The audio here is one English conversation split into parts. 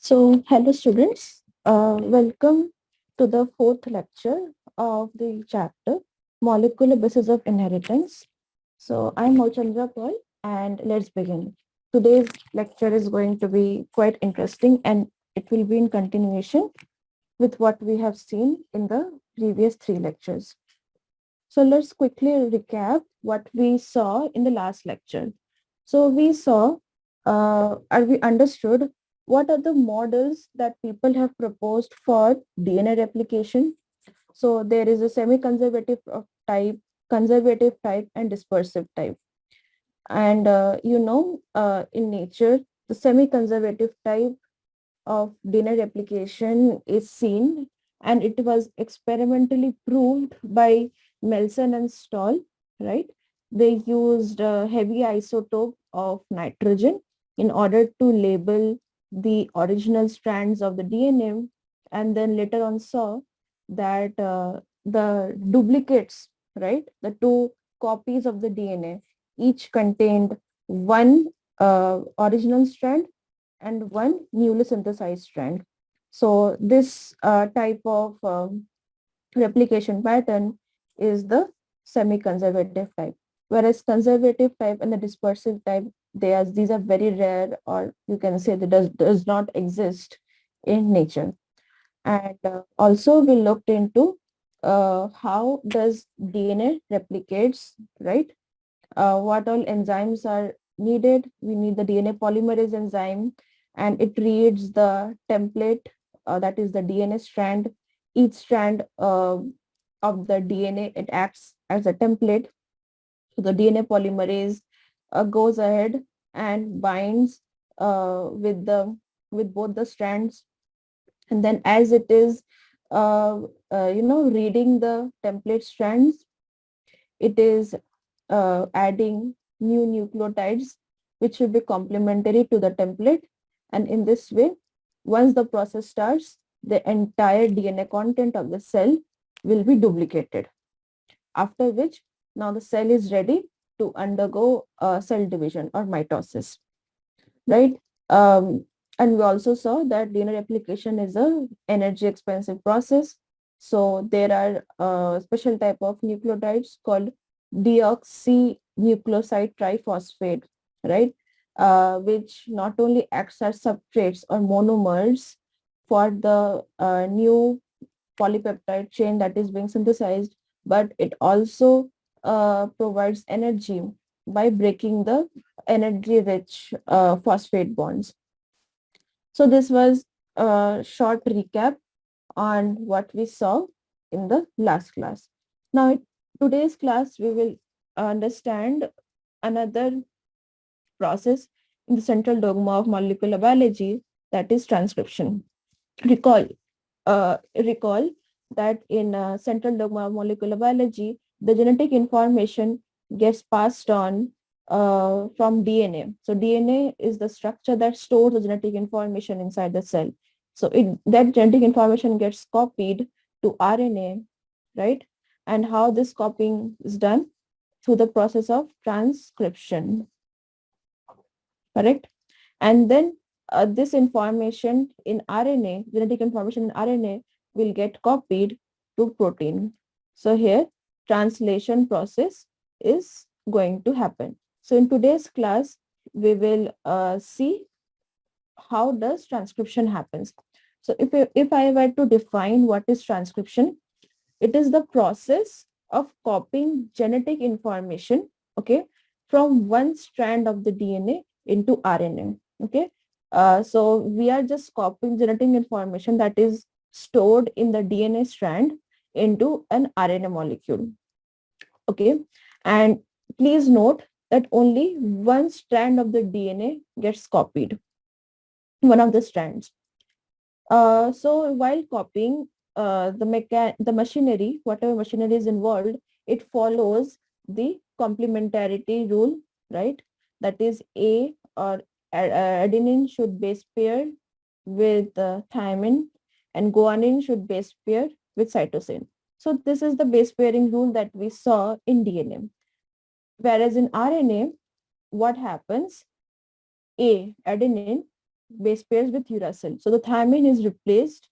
Hello students, welcome to the fourth lecture of the chapter Molecular Basis of Inheritance. I'm Mouchandra and let's begin. Today's lecture is going to be quite interesting and it will be in continuation with what we have seen in the previous three lectures. So let's quickly recap what we saw in the last lecture. So we saw or we understood what are the models that people have proposed for DNA replication. So there is a semi-conservative type, conservative type, and dispersive type. And in nature, the semi-conservative type of DNA replication is seen, and it was experimentally proved by Melson and Stoll, right? They used a heavy isotope of nitrogen in order to label the original strands of the DNA, and then later on saw that the duplicates, right, the two copies of the DNA, each contained one original strand and one newly synthesized strand. So this type of replication pattern is the semi-conservative type, whereas conservative type and the dispersive type, these are very rare, or you can say that does not exist in nature. And also we looked into how does DNA replicates, right? What all enzymes are needed. We need the DNA polymerase enzyme, and it reads the template, that is the DNA strand. Each strand of the DNA, it acts as a template. So the DNA polymerase goes ahead and binds with both the strands, and then as it is reading the template strands, it is adding new nucleotides which will be complementary to the template. And in this way, once the process starts, the entire DNA content of the cell will be duplicated, after which now the cell is ready to undergo cell division or mitosis, right? Um, and we also saw that DNA replication is a energy expensive process. So there are special type of nucleotides called deoxynucleoside triphosphate, right? Which not only acts as substrates or monomers for the new polypeptide chain that is being synthesized, but it also provides energy by breaking the energy rich phosphate bonds. So this was a short recap on what we saw in the last class. Now, in today's class, we will understand another process in the central dogma of molecular biology, that is transcription. Recall, recall that in central dogma of molecular biology, the genetic information gets passed on from DNA. So DNA is the structure that stores the genetic information inside the cell. So that genetic information gets copied to RNA, right? And how this copying is done? Through the process of transcription, correct? And then this information in RNA, genetic information in RNA, will get copied to protein. So here, translation process is going to happen. So in today's class, we will see how does transcription happens. So if I were to define what is transcription, it is the process of copying genetic information, okay, from one strand of the DNA into RNA, okay. So we are just copying genetic information that is stored in the DNA strand into an RNA molecule, okay. And please note that only one strand of the DNA gets copied, one of the strands. So while copying, the machinery, whatever machinery is involved, it follows the complementarity rule, right? That is A or adenine should base pair with thymine, and guanine should base pair with cytosine. So this is the base pairing rule that we saw in DNA. Whereas in RNA, what happens? A, adenine, base pairs with uracil. So the thymine is replaced.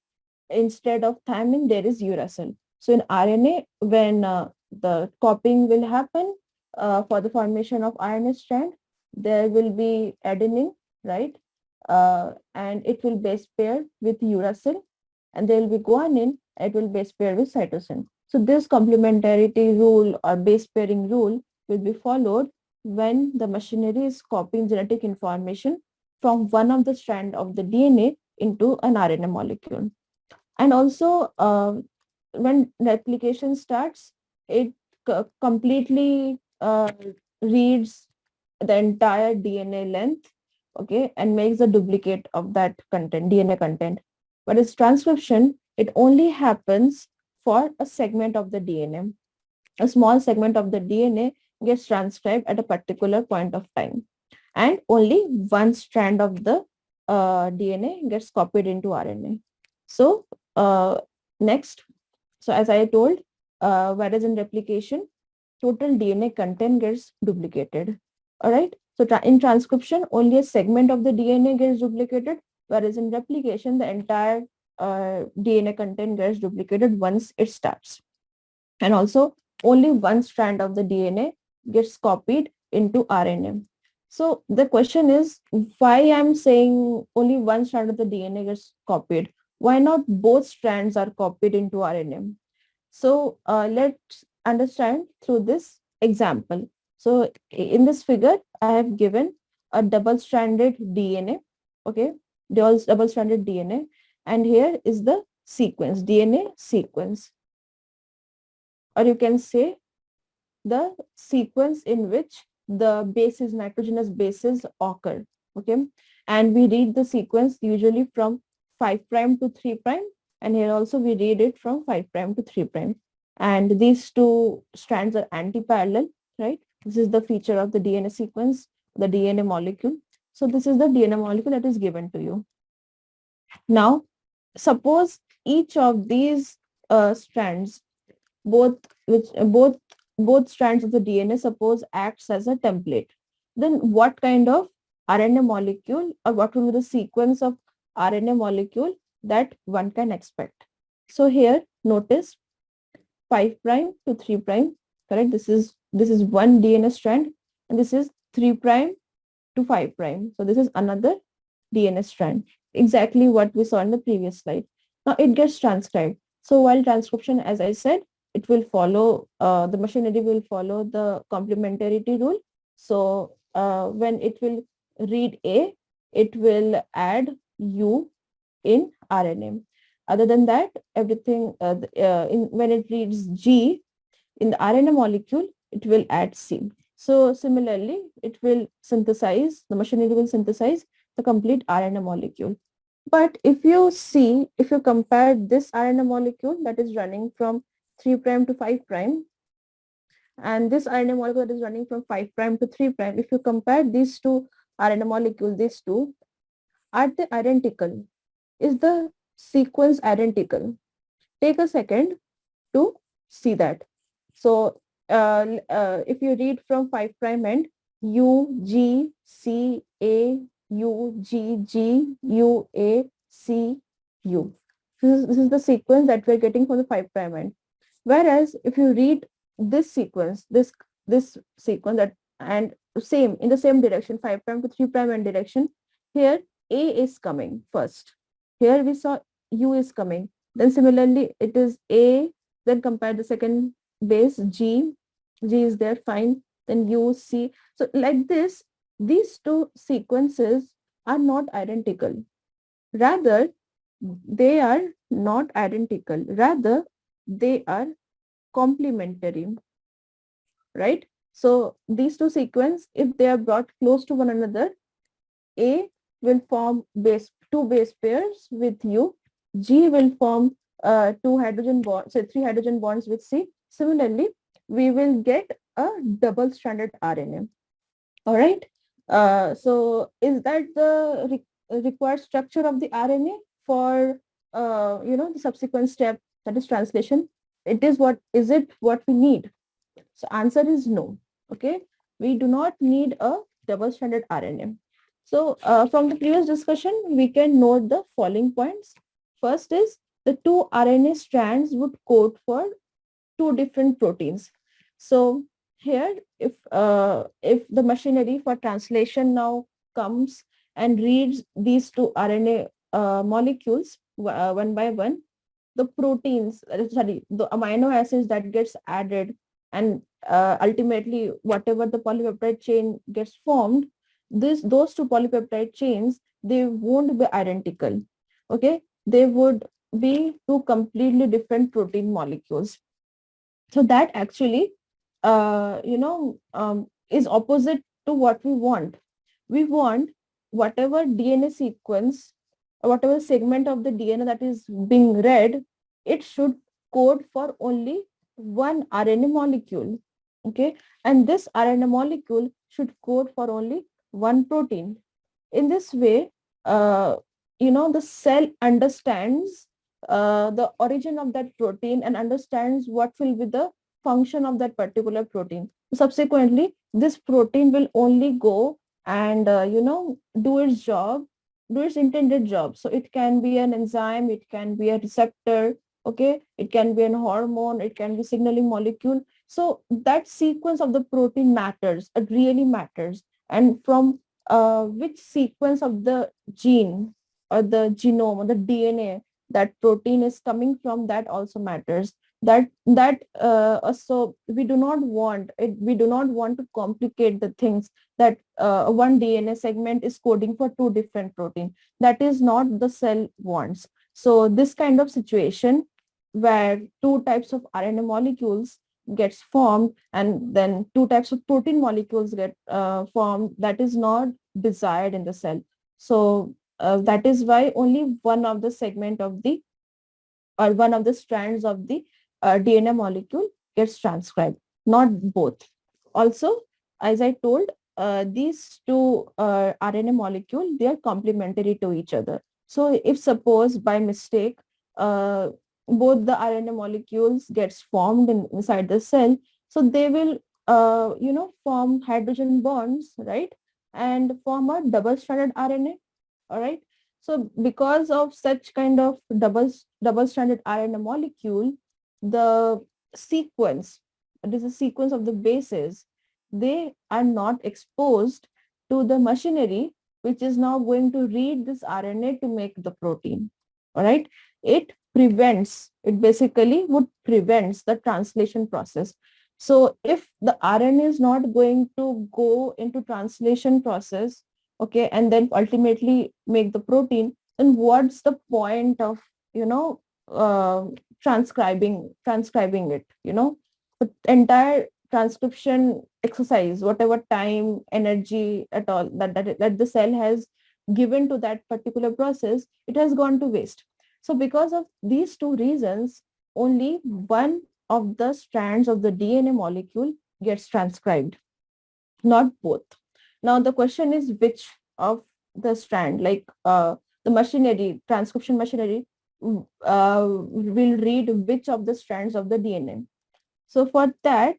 Instead of thymine, there is uracil. So in RNA, when the copying will happen for the formation of RNA strand, there will be adenine, right? And it will base pair with uracil, and there will be guanine, it will base pair with cytosine. So this complementarity rule or base pairing rule will be followed when the machinery is copying genetic information from one of the strand of the DNA into an RNA molecule. And also, when replication starts, it completely reads the entire DNA length, okay, and makes a duplicate of that content, DNA content. But its transcription, it only happens for a segment of the DNA. A small segment of the DNA gets transcribed at a particular point of time, and only one strand of the DNA gets copied into RNA. So next, so as I told, whereas in replication, total DNA content gets duplicated. All right. So in transcription, only a segment of the DNA gets duplicated, whereas in replication, the entire DNA content gets duplicated once it starts. And also, only one strand of the DNA gets copied into RNA. So the question is, why I'm saying only one strand of the DNA gets copied? Why not both strands are copied into RNA? So let's understand through this example. So in this figure, I have given a double-stranded DNA, okay, double-stranded DNA, and here is the sequence, DNA sequence, or you can say the sequence in which the bases, nitrogenous bases occur, okay, and we read the sequence usually from 5 prime to 3 prime, and here also we read it from 5 prime to 3 prime, and these two strands are anti-parallel, right? This is the feature of the DNA sequence, the DNA molecule. So this is the DNA molecule that is given to you. Now suppose each of these strands, both which both strands of the DNA, suppose acts as a template, then what kind of RNA molecule, or what will be the sequence of RNA molecule that one can expect? So here notice 5 prime to 3 prime, correct? This is one DNA strand, and this is 3 prime to 5 prime. So this is another DNA strand, exactly what we saw in the previous slide. Now it gets transcribed. So while transcription, as I said, it will follow, the machinery will follow the complementarity rule. So when it will read A, it will add U in RNA. Other than that, everything, when it reads G in the RNA molecule, it will add C. So similarly, it will synthesize, the machinery will synthesize the complete RNA molecule. But if you see, if you compare this RNA molecule that is running from 3 prime to 5 prime, and this RNA molecule that is running from 5 prime to 3 prime, if you compare these two RNA molecules, these two, are they identical? Is the sequence identical? Take a second to see that. So if you read from 5 prime end, U, G, C, A, U, G, G, U, A, C, U. This is the sequence that we're getting from the 5 prime end. Whereas if you read this sequence, this sequence, that and same in the same direction, 5 prime to 3 prime end direction, here A is coming first. Here we saw U is coming. Then similarly, it is A, then compare the second base, G is there, fine, then U, C. So like this, these two sequences are not identical. Rather, they are not identical. Rather, they are complementary, right? So these two sequences, if they are brought close to one another, A will form two base pairs with U. G will form two hydrogen bonds, say 3 hydrogen bonds with C. Similarly, we will get a double-stranded RNA. All right. So is that the required structure of the RNA for the subsequent step, that is translation? Is it what we need? So answer is no. Okay. We do not need a double-stranded RNA. So from the previous discussion, we can note the following points. First is the two RNA strands would code for two different proteins. So here, if the machinery for translation now comes and reads these two RNA molecules one by one, the proteins, sorry, the amino acids that gets added, and ultimately whatever the polypeptide chain gets formed, those two polypeptide chains, they won't be identical. Okay, they would be two completely different protein molecules. So that actually is opposite to what we want. We want whatever DNA sequence or whatever segment of the DNA that is being read, it should code for only one RNA molecule. Okay, and this RNA molecule should code for only one protein. In this way, uh, the cell understands the origin of that protein and understands what will be the function of that particular protein. Subsequently, this protein will only go and do its job, do its intended job. So it can be an enzyme, it can be a receptor, okay, it can be an hormone, it can be signaling molecule. So that sequence of the protein matters, it really matters. And from which sequence of the gene or the genome or the DNA that protein is coming from, that also matters. So we do not want it, we do not want to complicate the things that one DNA segment is coding for two different protein. That is not the cell wants. So this kind of situation where two types of RNA molecules gets formed and then two types of protein molecules get formed, that is not desired in the cell. So that is why only one of the segment of the or one of the strands of the DNA molecule gets transcribed, not both. Also, as I told, these two RNA molecule, they are complementary to each other. So if suppose by mistake, uh, both the RNA molecules gets formed inside the cell, so they will, form hydrogen bonds, right? And form a double-stranded RNA, all right? So because of such kind of double-stranded RNA molecule, the sequence, this is sequence of the bases, they are not exposed to the machinery which is now going to read this RNA to make the protein. All right. It basically would prevents the translation process. So if the RNA is not going to go into translation process, okay, and then ultimately make the protein, then what's the point of, you know, uh, transcribing it, the entire transcription exercise, whatever time, energy at all that the cell has given to that particular process, it has gone to waste. So because of these two reasons, only one of the strands of the DNA molecule gets transcribed, not both. Now the question is which of the strand, like the machinery, transcription machinery, will read which of the strands of the DNA. So for that,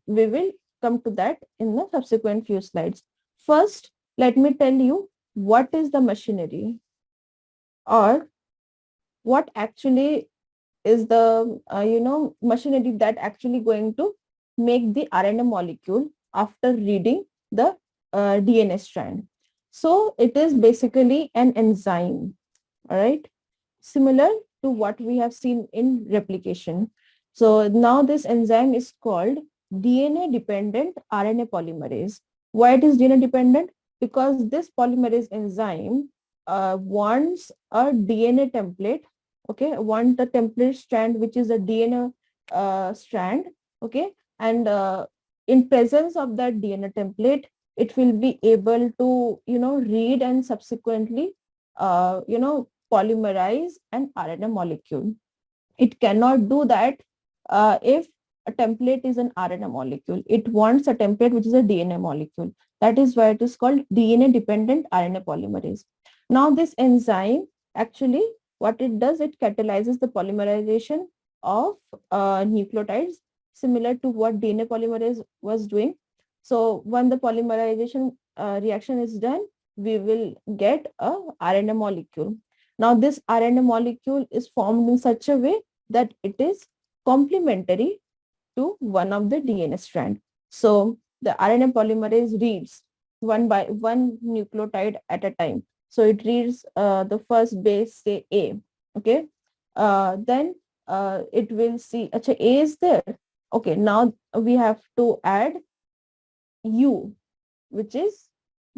we will come to that in the subsequent few slides. First, let me tell you what is the machinery, or what actually is the machinery that actually going to make the RNA molecule after reading the DNA strand. So it is basically an enzyme, all right, similar to what we have seen in replication. So now this enzyme is called DNA dependent RNA polymerase. Why it is DNA dependent? Because this polymerase enzyme wants a DNA template, okay, want the template strand which is a DNA strand, okay, and in presence of that DNA template, it will be able to read and subsequently polymerize an RNA molecule. It cannot do that if a template is an RNA molecule. It wants a template which is a DNA molecule. That is why it is called DNA dependent RNA polymerase. Now this enzyme, actually what it does, it catalyzes the polymerization of nucleotides, similar to what DNA polymerase was doing. So when the polymerization reaction is done, we will get a RNA molecule. Now this RNA molecule is formed in such a way that it is complementary to one of the DNA strand. So the RNA polymerase reads one by one nucleotide at a time. So it reads the first base, say A. Okay. Then it will see, acha, A is there. Okay. Now we have to add U, which is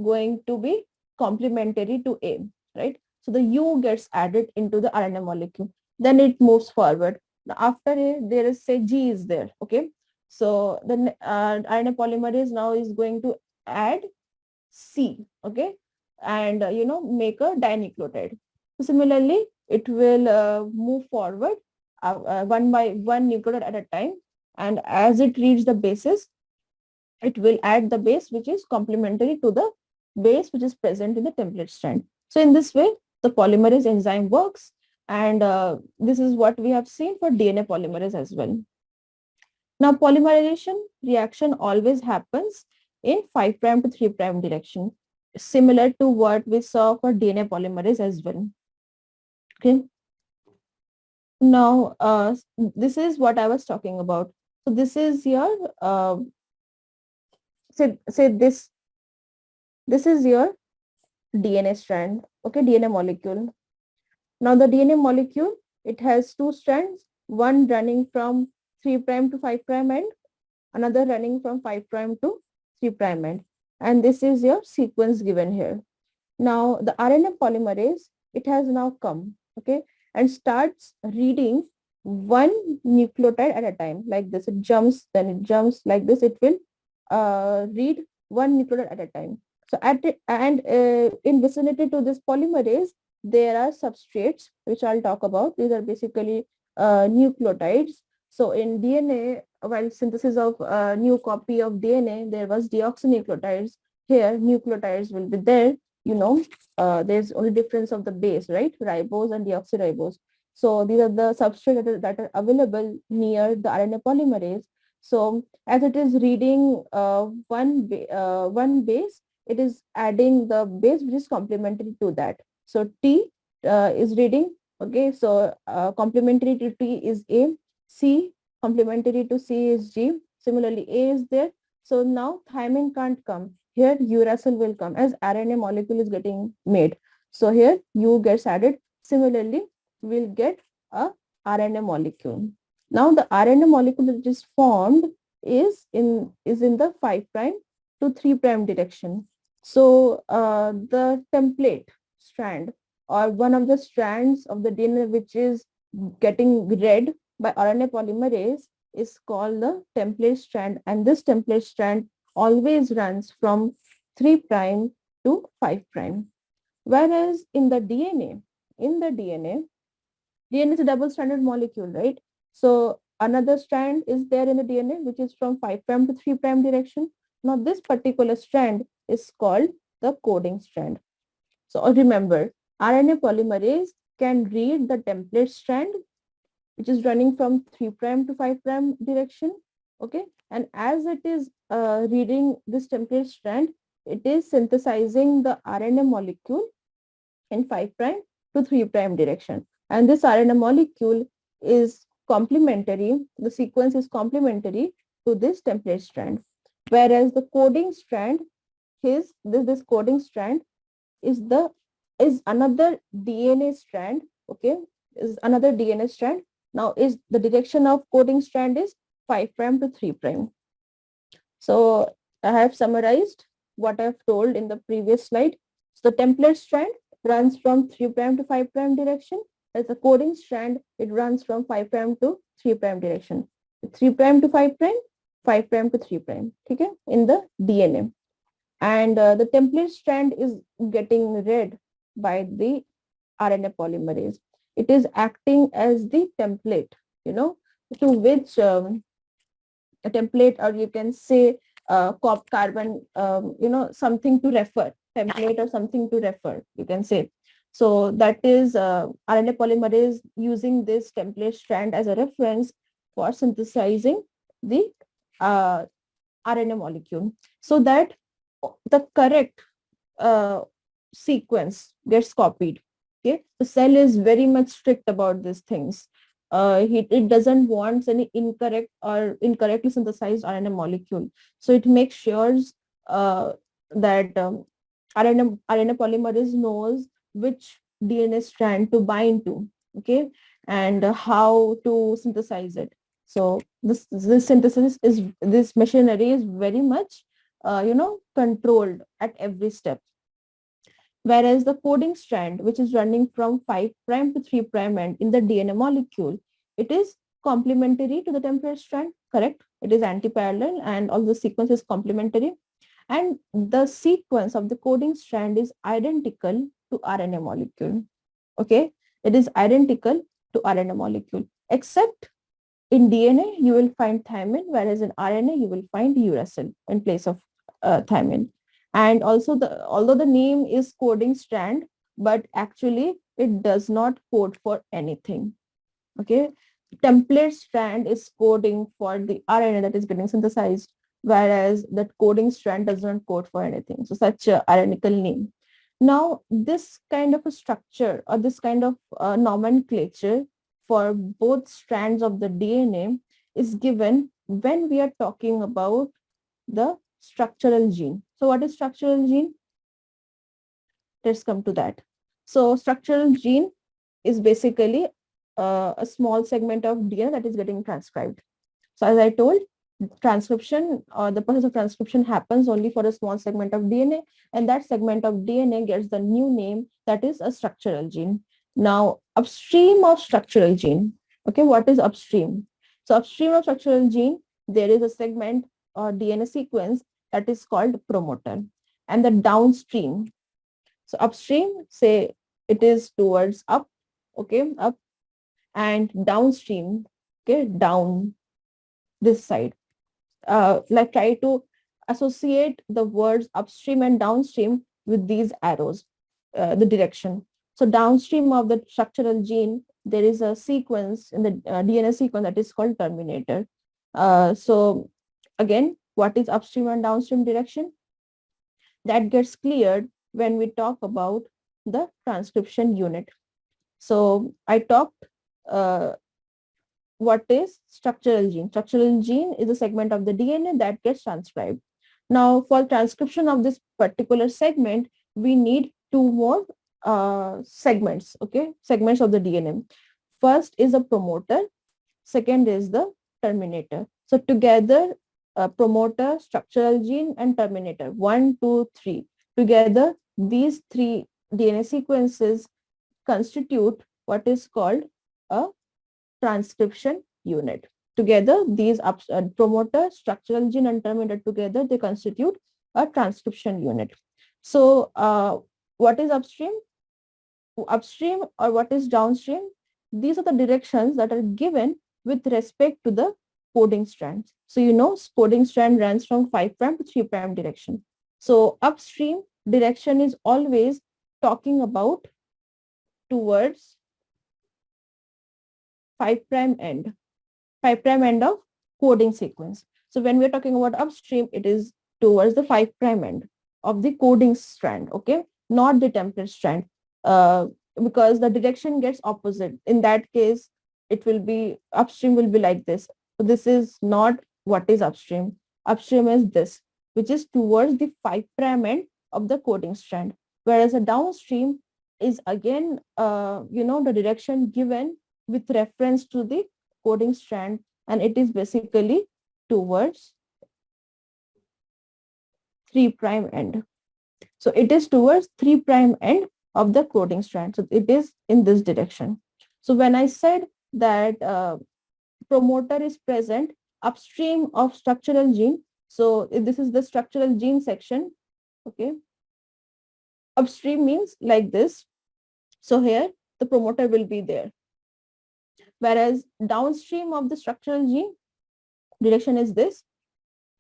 going to be complementary to A, right? So the U gets added into the RNA molecule. Then it moves forward. Now after A, there is, say, G is there, okay? So the RNA polymerase now is going to add C, okay? And, make a dinucleotide. So similarly, it will move forward one by one nucleotide at a time. And as it reaches the bases, it will add the base which is complementary to the base which is present in the template strand. So in this way, the polymerase enzyme works, and this is what we have seen for DNA polymerase as well. Now, polymerization reaction always happens in 5' to 3' direction, similar to what we saw for DNA polymerase as well. Okay. Now, this is what I was talking about. So this is your say this is your DNA strand, okay, DNA molecule. Now the DNA molecule, it has two strands, one running from 3' to 5' end, another running from 5' to 3' end. And this is your sequence given here. Now the RNA polymerase, it has now come, okay, and starts reading one nucleotide at a time, like this. It jumps, then it jumps like this. It will read one nucleotide at a time. So in vicinity to this polymerase, there are substrates which I'll talk about. These are basically nucleotides. So in DNA, while synthesis of a new copy of DNA, there was deoxynucleotides. Here, nucleotides will be there. There's only difference of the base, right? Ribose and deoxyribose. So these are the substrates that are available near the RNA polymerase. So as it is reading one base, it is adding the base which is complementary to that. So T is reading, okay, so complementary to T is A, C, complementary to C is G. Similarly, A is there. So now thymine can't come. Here uracil will come as RNA molecule is getting made. So here U gets added. Similarly, we'll get a RNA molecule. Now the RNA molecule that is formed is in the 5' to 3' direction. So the template strand, or one of the strands of the DNA which is getting read by RNA polymerase, is called the template strand, and this template strand always runs from 3' to 5'. Whereas in the DNA, DNA is a double-stranded molecule, right? So another strand is there in the DNA which is from 5' to 3' direction. Now this particular strand is called the coding strand. So remember, RNA polymerase can read the template strand which is running from 3' to 5' direction, okay? And as it is reading this template strand, it is synthesizing the RNA molecule in 5' to 3' direction. And this RNA molecule is complementary, the sequence is complementary to this template strand. Whereas the coding strand, this coding strand is another DNA strand, okay, is another DNA strand. Now is the direction of coding strand is 5' to 3'. So I have summarized what I have told in the previous slide. So the template strand runs from 3' to 5' direction. As a coding strand, it runs from 5' to 3' direction. 3' to 5', 5' to 3', okay, in the DNA. And the template strand is getting read by the RNA polymerase. It is acting as the template, to which a template, or you can say carbon, something to refer, template or something to refer, you can say. So that is RNA polymerase using this template strand as a reference for synthesizing the RNA molecule, so that the correct sequence gets copied. Okay, the cell is very much strict about these things. It doesn't want any incorrect or incorrectly synthesized RNA molecule. So it makes sure that RNA polymerase knows which DNA strand to bind to, okay, and how to synthesize it. So this synthesis is, this machinery is very much controlled at every step. Whereas the coding strand, which is running from 5 prime to 3 prime end in the DNA molecule, it is complementary to the template strand, correct? It is anti-parallel and all the sequence is complementary. And the sequence of the coding strand is identical to RNA molecule. Okay, it is identical to RNA molecule, except in DNA you will find thymine, whereas in RNA you will find uracil in place of thymine. And also, although the name is coding strand, but actually it does not code for anything. Okay, template strand is coding for the RNA that is getting synthesized, whereas that coding strand does not code for anything. So such a ironical name. Now, this kind of a structure or this kind of nomenclature for both strands of the DNA is given when we are talking about the structural gene. So what is structural gene? Let's come to that. So structural gene is basically a small segment of DNA that is getting transcribed. So as I told, transcription or the process of transcription happens only for a small segment of DNA, and that segment of DNA gets the new name, that is a structural gene. Now, upstream of structural gene, okay, what is upstream? So upstream of structural gene, there is a segment or DNA sequence that is called promoter, and the downstream. So upstream, say it is towards up, okay, up, and downstream, okay, down this side. Like try to associate the words upstream and downstream with these arrows, the direction. So downstream of the structural gene, there is a sequence in the DNA sequence that is called terminator. So again, what is upstream and downstream direction? That gets cleared when we talk about the transcription unit. So I talked what is structural gene. Structural gene is a segment of the DNA that gets transcribed. Now, for transcription of this particular segment, we need two more segments, okay, segments of the DNA. First is a promoter, second is the terminator. So together, promoter, structural gene, and terminator, 1, 2, 3. Together, these three DNA sequences constitute what is called a transcription unit. Together, these promoter, structural gene, and terminator together, they constitute a transcription unit. So what is upstream? Upstream or what is downstream? These are the directions that are given with respect to the coding strands. So you know, coding strand runs from 5 prime to 3 prime direction. So upstream direction is always talking about towards 5 prime end. 5 prime end of coding sequence. So when we're talking about upstream, it is towards the 5 prime end of the coding strand, okay, not the template strand, because the direction gets opposite. In that case, it will be, upstream will be like this. So this is not what is upstream. Upstream is this, which is towards the 5 prime end of the coding strand, whereas a downstream is again, the direction given with reference to the coding strand, and it is basically towards 3 prime end. So it is towards 3 prime end of the coding strand. So it is in this direction. So when I said that promoter is present upstream of structural gene, so if this is the structural gene section, okay, upstream means like this. So here the promoter will be there. Whereas downstream of the structural gene, direction is this.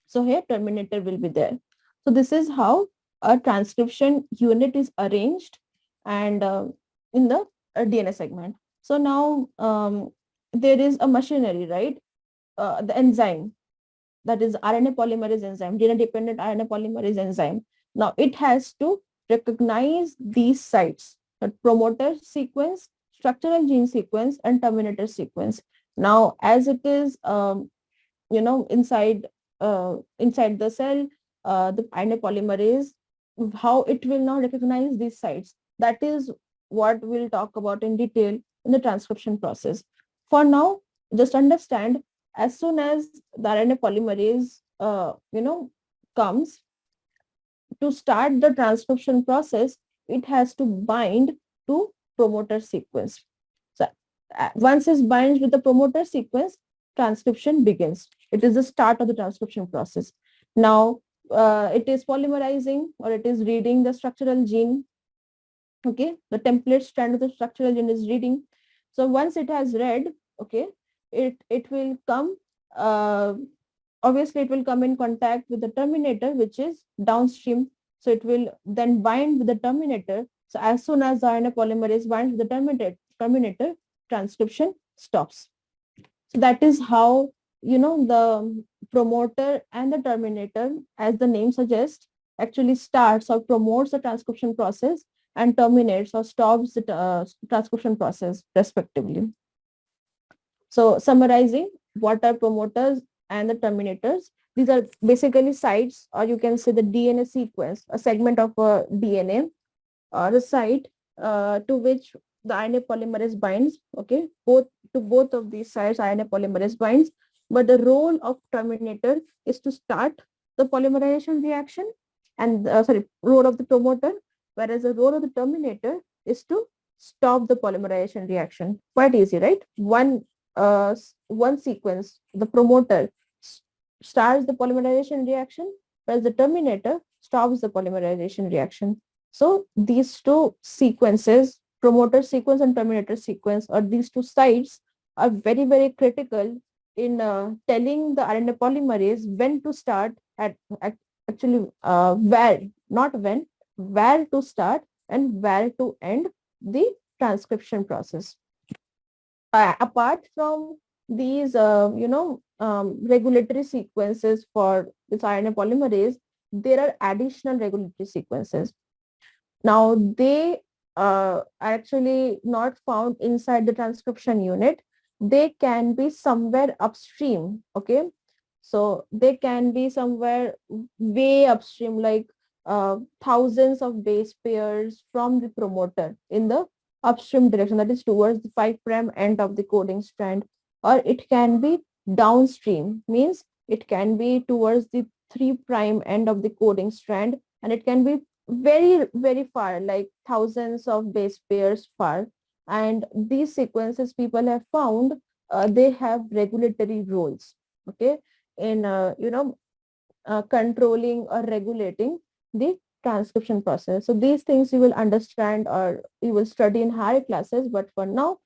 So here terminator will be there. So this is how a transcription unit is arranged and in the DNA segment. So now there is a machinery, right? The enzyme, that is RNA polymerase enzyme, DNA dependent RNA polymerase enzyme. Now it has to recognize these sites, the promoter sequence, structural gene sequence, and terminator sequence. Now, as it is, inside the cell, the RNA polymerase, how it will now recognize these sites. That is what we'll talk about in detail in the transcription process. For now, just understand, as soon as the RNA polymerase, comes to start the transcription process, it has to bind to promoter sequence. So once it binds with the promoter sequence, transcription begins. It is the start of the transcription process. Now, it is polymerizing, or it is reading the structural gene. Okay, the template strand of the structural gene is reading. So once it has read, okay, it will come, uh, obviously it will come in contact with the terminator, which is downstream. So it will then bind with the terminator. So as soon as the RNA polymerase binds with the terminator, transcription stops. So that is how, the promoter and the terminator, as the name suggests, actually starts or promotes the transcription process and terminates or stops the transcription process respectively. So summarizing, what are promoters and the terminators? These are basically sites, or you can say the DNA sequence, a segment of a DNA, or a site to which the RNA polymerase binds. Okay, both of these sites RNA polymerase binds, but the role of terminator is to start the polymerization reaction, and role of the promoter, whereas the role of the terminator is to stop the polymerization reaction. Quite easy, right? One sequence, the promoter starts the polymerization reaction, whereas the terminator stops the polymerization reaction. So these two sequences, promoter sequence and terminator sequence, or these two sites, are very, very critical in telling the RNA polymerase when to start actually where, not when, where to start and where to end the transcription process. Apart from these, regulatory sequences for this RNA polymerase, there are additional regulatory sequences. Now, they are actually not found inside the transcription unit. They can be somewhere upstream, okay? So they can be somewhere way upstream, like thousands of base pairs from the promoter in the upstream direction, that is towards the 5' end of the coding strand. Or it can be downstream, means it can be towards the 3' end of the coding strand, and it can be very, very far, like thousands of base pairs far. And these sequences, people have found, they have regulatory roles, okay, in controlling or regulating the transcription process. So these things you will understand or you will study in higher classes, but for now,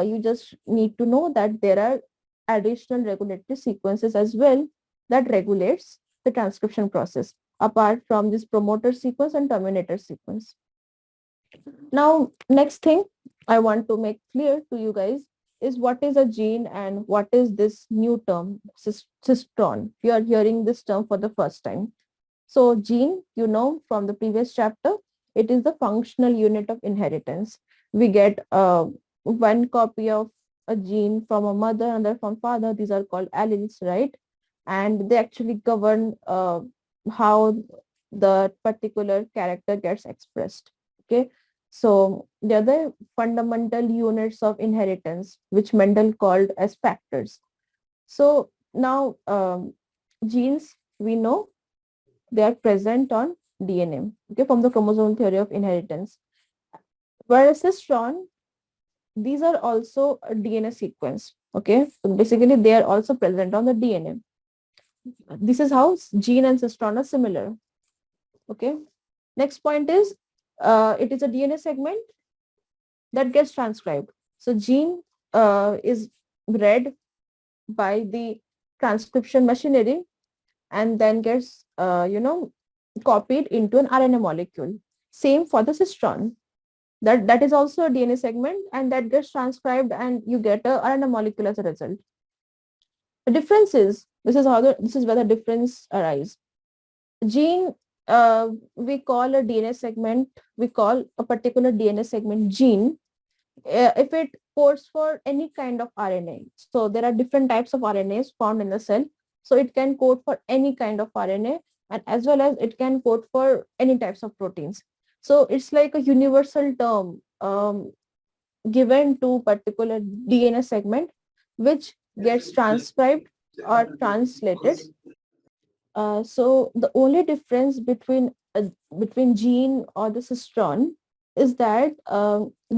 you just need to know that there are additional regulatory sequences as well that regulates the transcription process, apart from this promoter sequence and terminator sequence. Now, next thing I want to make clear to you guys is what is a gene and what is this new term, cistron. You are hearing this term for the first time. So gene, from the previous chapter, it is the functional unit of inheritance. We get one copy of a gene from a mother, another from father. These are called alleles, right? And they actually govern how the particular character gets expressed. Okay. So the other fundamental units of inheritance, which Mendel called as factors. So now genes, we know they are present on DNA, okay, from the chromosomal theory of inheritance. Whereas cistron, these are also a DNA sequence, okay. So basically, they are also present on the DNA. This is how gene and cistron are similar, okay. Next point is, it is a DNA segment that gets transcribed. So gene is read by the transcription machinery and then gets, copied into an RNA molecule. Same for the cistron. That is also a DNA segment and that gets transcribed and you get a RNA molecule as a result. The difference is, this is where the difference arises. Gene we call a DNA segment, we call a particular DNA segment gene if it codes for any kind of RNA. So there are different types of RNAs found in the cell. So it can code for any kind of RNA, and as well as it can code for any types of proteins. So it's like a universal term given to particular DNA segment, which gets transcribed or translated. So the only difference between gene or the cistron is that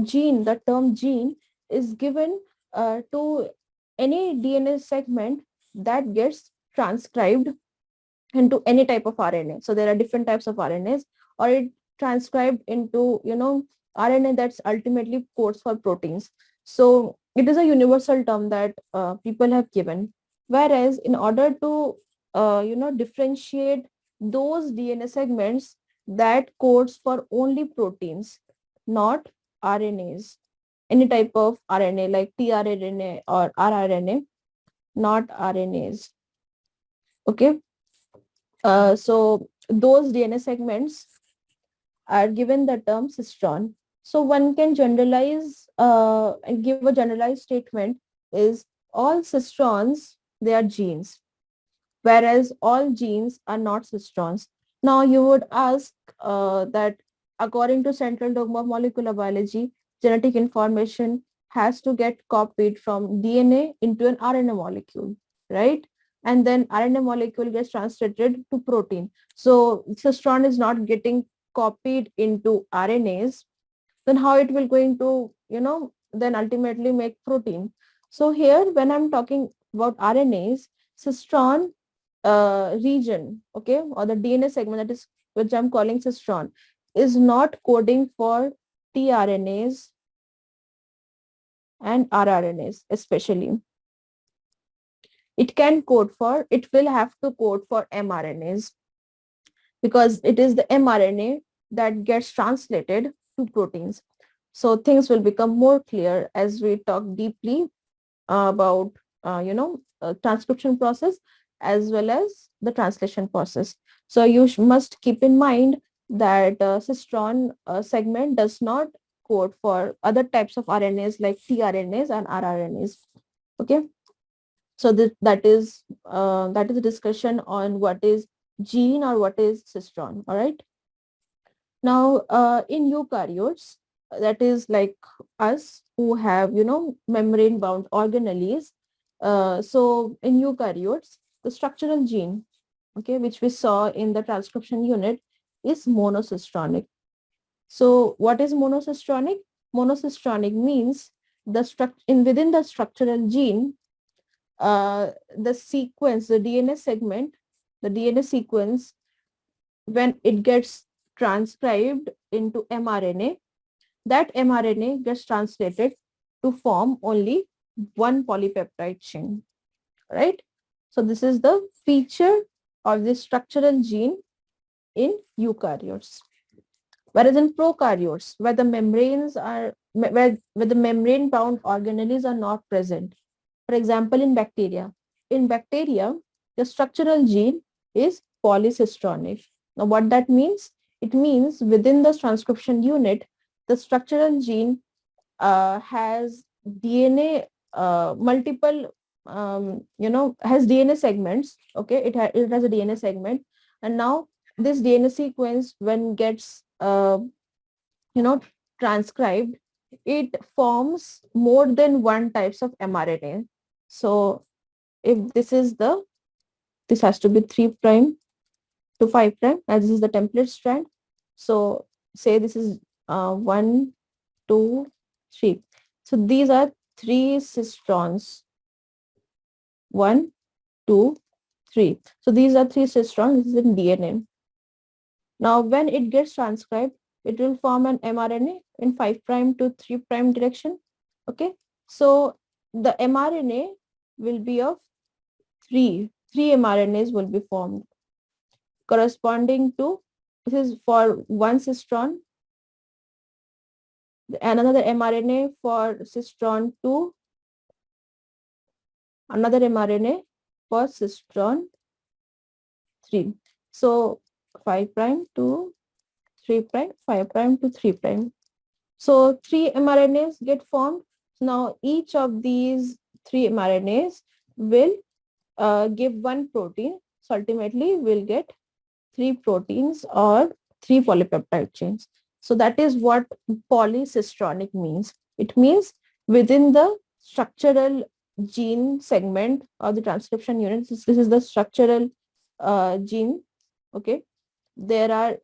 gene, the term gene, is given to any DNA segment that gets transcribed into any type of RNA. So there are different types of RNAs, or it transcribed into, RNA that's ultimately codes for proteins. So it is a universal term that people have given. Whereas in order to, differentiate those DNA segments that codes for only proteins, not RNAs, any type of RNA like tRNA or rRNA, not RNAs. Okay. So those DNA segments are given the term cistron. So one can generalize and give a generalized statement is all cistrons, they are genes, whereas all genes are not cistrons. Now you would ask that according to central dogma of molecular biology, genetic information has to get copied from DNA into an RNA molecule, right? And then RNA molecule gets translated to protein. So cistron is not getting copied into RNAs, then how it will going to, then ultimately make protein. So here, when I'm talking about RNAs, cistron region, okay, or the DNA segment that is, which I'm calling cistron, is not coding for tRNAs and rRNAs especially. It will have to code for mRNAs, because it is the mRNA that gets translated to proteins. So things will become more clear as we talk deeply about transcription process as well as the translation process. So you must keep in mind that cistron segment does not code for other types of RNAs like tRNAs and rRNAs. Okay, so that is a discussion on what is gene or what is cistron. All right. Now, in eukaryotes, that is like us who have, membrane-bound organelles. So in eukaryotes, the structural gene, okay, which we saw in the transcription unit, is monocistronic. So what is monocistronic? Monocistronic means within the structural gene, the sequence, the DNA segment, the DNA sequence, when it gets transcribed into mRNA, that mRNA gets translated to form only one polypeptide chain, right? So this is the feature of the structural gene in eukaryotes. Whereas in prokaryotes, where the membrane bound organelles are not present. For example, in bacteria, the structural gene is polycistronic. Now, what that means? It means within the transcription unit, the structural gene has DNA, multiple, has DNA segments. Okay, it has a DNA segment, and now this DNA sequence, when gets transcribed, it forms more than one types of mRNA. So if this has to be 3 prime to 5 prime, as this is the template strand. So say this is 1, 2, 3. So these are 3 cistrons. 1, 2, 3. So these are 3 cistrons. This is in DNA. Now when it gets transcribed, it will form an mRNA in 5 prime to 3 prime direction. Okay. So the mRNA will be of 3 mRNAs will be formed, corresponding to, this is for one cistron, and another mRNA for cistron 2, another mRNA for cistron 3. So 5 prime to 3 prime, 5 prime to 3 prime. So 3 mRNAs get formed. Now each of these 3 mRNAs will give one protein. So ultimately we'll get 3 proteins or 3 polypeptide chains. So that is what polycistronic means. It means within the structural gene segment or the transcription unit, this is the structural gene, okay, there are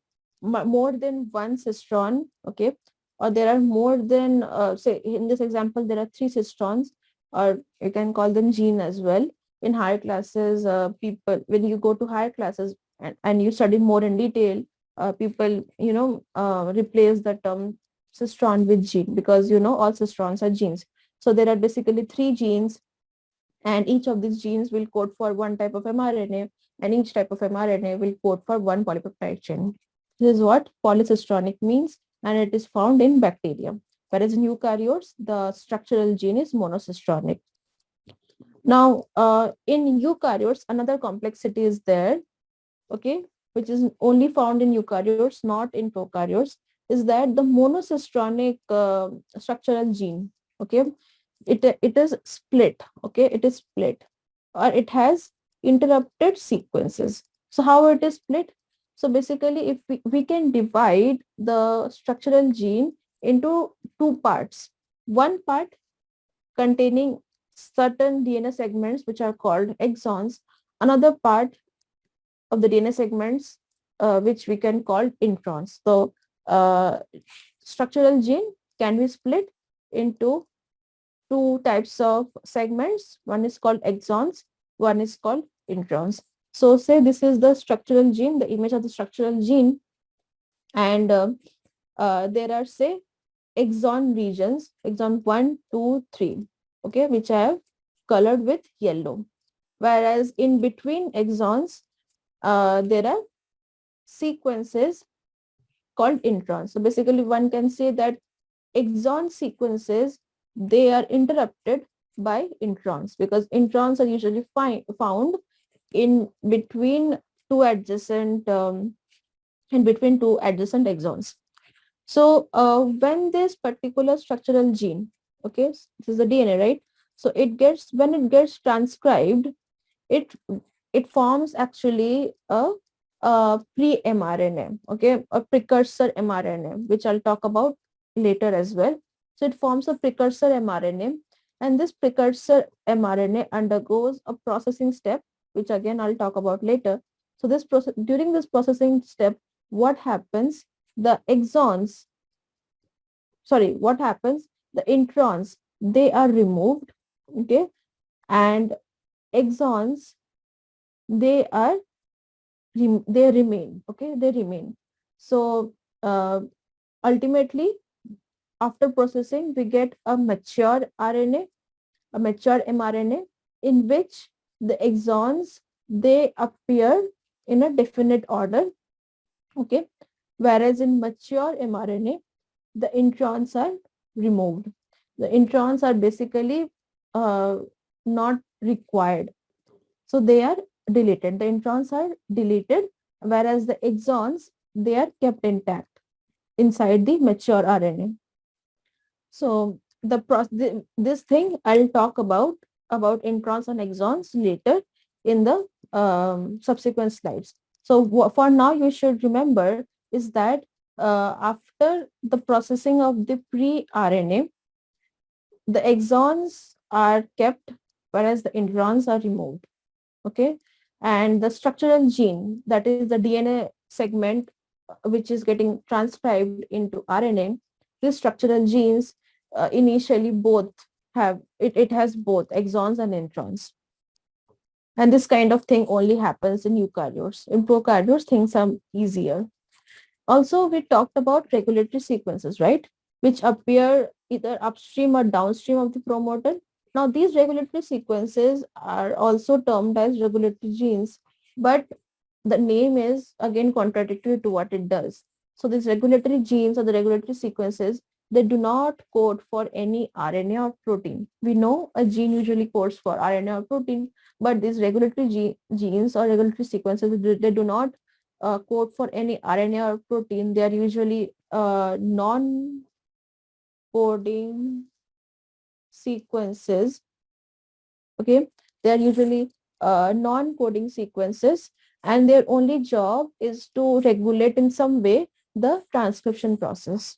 more than one cistron, okay, or there are more than, say in this example, there are 3 cistrons, or you can call them gene as well. In higher classes, people, when you go to higher classes and you study more in detail, people, replace the term cistron with gene, because, all cistrons are genes. So there are basically 3 genes, and each of these genes will code for one type of mRNA, and each type of mRNA will code for one polypeptide chain. This is what polycistronic means, and it is found in bacteria. Whereas in eukaryotes, the structural gene is monocistronic. Now, in eukaryotes, another complexity is there, okay, which is only found in eukaryotes, not in prokaryotes, is that the monocistronic structural gene, okay, it is split, okay, it is split, or it has interrupted sequences. So how it is split? So basically, if we can divide the structural gene into 2 parts. One part containing certain DNA segments which are called exons, another part of the DNA segments which we can call introns. So structural gene can be split into 2 types of segments. One is called exons, one is called introns. So say this is the structural gene, the image of the structural gene, and there are, say, exon regions, exon 1, 2, 3, okay, which I have colored with yellow. Whereas in between exons, there are sequences called introns. So basically one can say that exon sequences, they are interrupted by introns, because introns are usually found in between two adjacent exons. So when this particular structural gene, okay, this is the DNA, right? So when it gets transcribed, it it forms actually a pre-mRNA, okay, a precursor mRNA, which I'll talk about later as well. So it forms a precursor mRNA, and this precursor mRNA undergoes a processing step, which again I'll talk about later. So during this processing step, what happens? The exons, sorry, what happens? The introns, they are removed, okay, and exons, they are they remain, okay, they remain. So ultimately, after processing, we get a mature RNA, a mature mRNA, in which the exons, they appear in a definite order, okay, whereas in mature mRNA, the introns are removed. The introns are basically not required, so they are deleted. The introns are deleted, whereas the exons, they are kept intact inside the mature RNA. So this thing I'll talk about introns and exons later in the subsequent slides. So for now, you should remember is that after the processing of the pre-RNA, the exons are kept, whereas the introns are removed, okay, and the structural gene, that is the DNA segment which is getting transcribed into RNA, these structural genes initially both it has both exons and introns, and this kind of thing only happens in eukaryotes. In prokaryotes, things are easier. Also, we talked about regulatory sequences, right, which appear either upstream or downstream of the promoter. Now, these regulatory sequences are also termed as regulatory genes, but the name is again contradictory to what it does. So these regulatory genes or the regulatory sequences, they do not code for any RNA or protein. We know a gene usually codes for RNA or protein, but these regulatory genes or regulatory sequences, they do not code for any RNA or protein, they are usually non-coding sequences. Okay, they are usually non-coding sequences, and their only job is to regulate in some way the transcription process.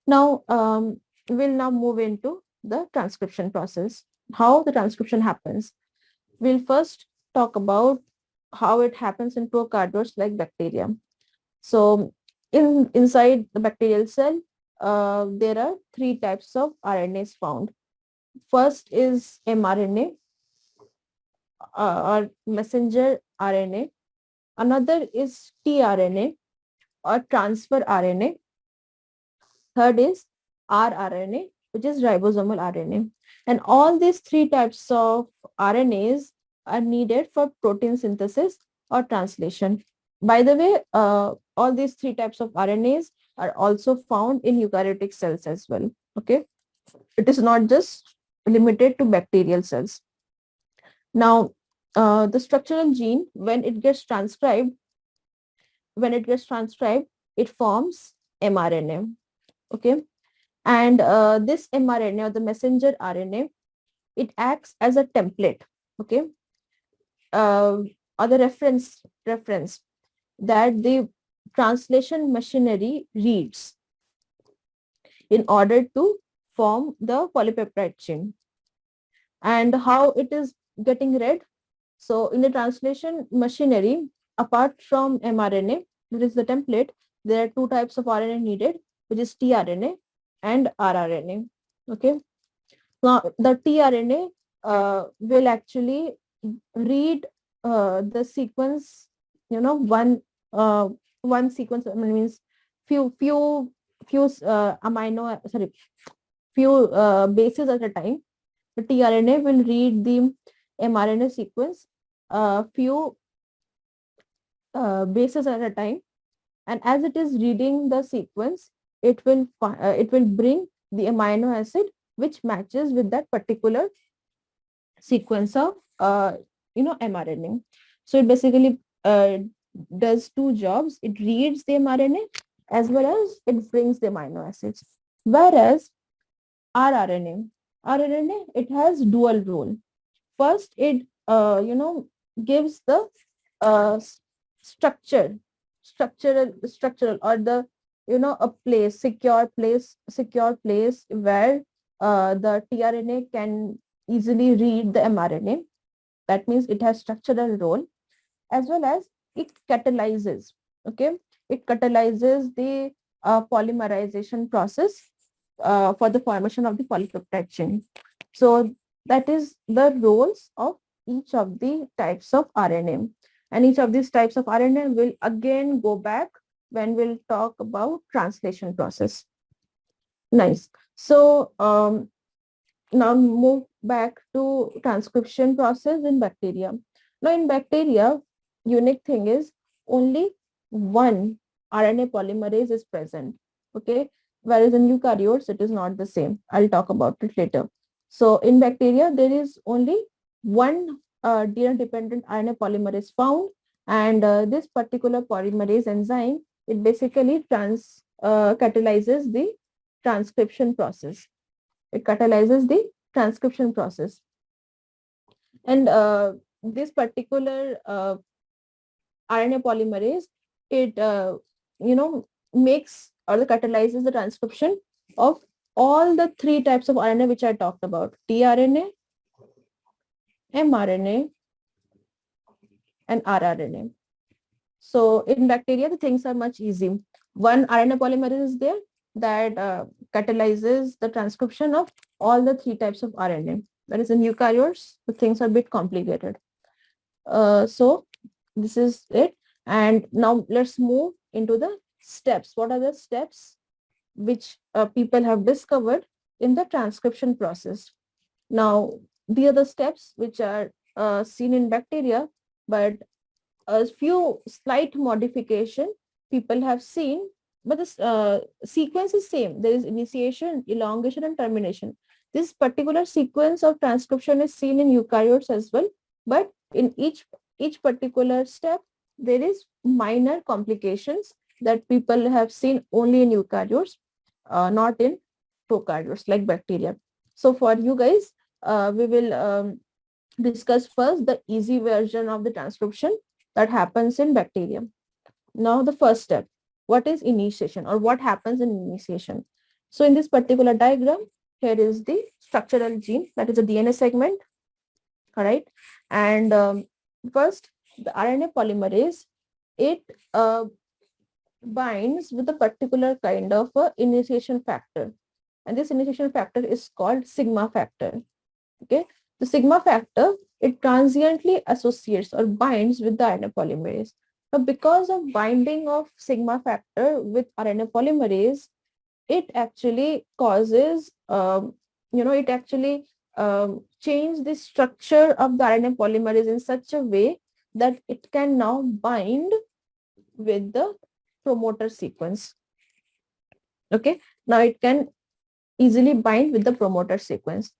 Now, we'll now move into the transcription process, how the transcription happens. We'll first talk about how it happens in prokaryotes like bacteria. So, inside the bacterial cell, there are three types of RNAs found. First is mRNA, or messenger RNA. Another is tRNA or transfer RNA. Third is rRNA, which is ribosomal RNA. And all these three types of RNAs are needed for protein synthesis or translation. By the way, all these three types of RNAs are also found in eukaryotic cells as well. Okay, it is not just limited to bacterial cells. Now, the structural gene, when it gets transcribed, it forms mRNA. Okay, and this mRNA or the messenger RNA, it acts as a template. Okay, or the reference that the translation machinery reads in order to form the polypeptide chain. And how it is getting read? So in the translation machinery, apart from mRNA, that is the template, there are two types of RNA needed, which is tRNA and rRNA. Okay. Now the tRNA will actually read the sequence, one sequence, I mean, means few bases at a time. The tRNA will read the mRNA sequence few bases at a time, and as it is reading the sequence, it will bring the amino acid which matches with that particular sequence of mRNA. So it basically does two jobs. It reads the mRNA as well as it brings the amino acids. Whereas rRNA, it has dual role. First, it gives the uh, structural, or the a secure place where the tRNA can easily read the mRNA. That means it has structural role, as well as it catalyzes. Okay, it catalyzes the polymerization process for the formation of the polypeptide chain. So that is the roles of each of the types of RNA. And each of these types of RNA will again go back when we'll talk about translation process. Nice. So now move back to transcription process in bacteria. Now in bacteria, unique thing is only one RNA polymerase is present. Okay, whereas in eukaryotes it is not the same. I'll talk about it later. So in bacteria there is only one DNA dependent RNA polymerase found, and this particular polymerase enzyme, it basically catalyzes the transcription process. It catalyzes the transcription process. And this particular RNA polymerase, it makes or the catalyzes the transcription of all the three types of RNA which I talked about: tRNA, mRNA, and rRNA. So in bacteria, the things are much easy. One RNA polymerase is there that catalyzes the transcription of all the three types of RNA. Whereas in eukaryotes, the things are a bit complicated. So this is it. And now let's move into the steps. What are the steps which people have discovered in the transcription process? Now, the other steps which are seen in bacteria, but a few slight modification people have seen, but the sequence is same. There is initiation, elongation, and termination. This particular sequence of transcription is seen in eukaryotes as well, but in each particular step, there is minor complications that people have seen only in eukaryotes, not in prokaryotes like bacteria. So for you guys, we will discuss first the easy version of the transcription that happens in bacteria. Now the first step, what is initiation or what happens in initiation? So in this particular diagram, here is the structural gene, that is a DNA segment, all right? And first, the RNA polymerase, it binds with a particular kind of initiation factor. And this initiation factor is called sigma factor. Okay. The sigma factor, it transiently associates or binds with the RNA polymerase. Now, because of binding of sigma factor with RNA polymerase, it actually causes, it actually change the structure of the RNA polymerase in such a way that it can now bind with the promoter sequence. Okay, now it can easily bind with the promoter sequence,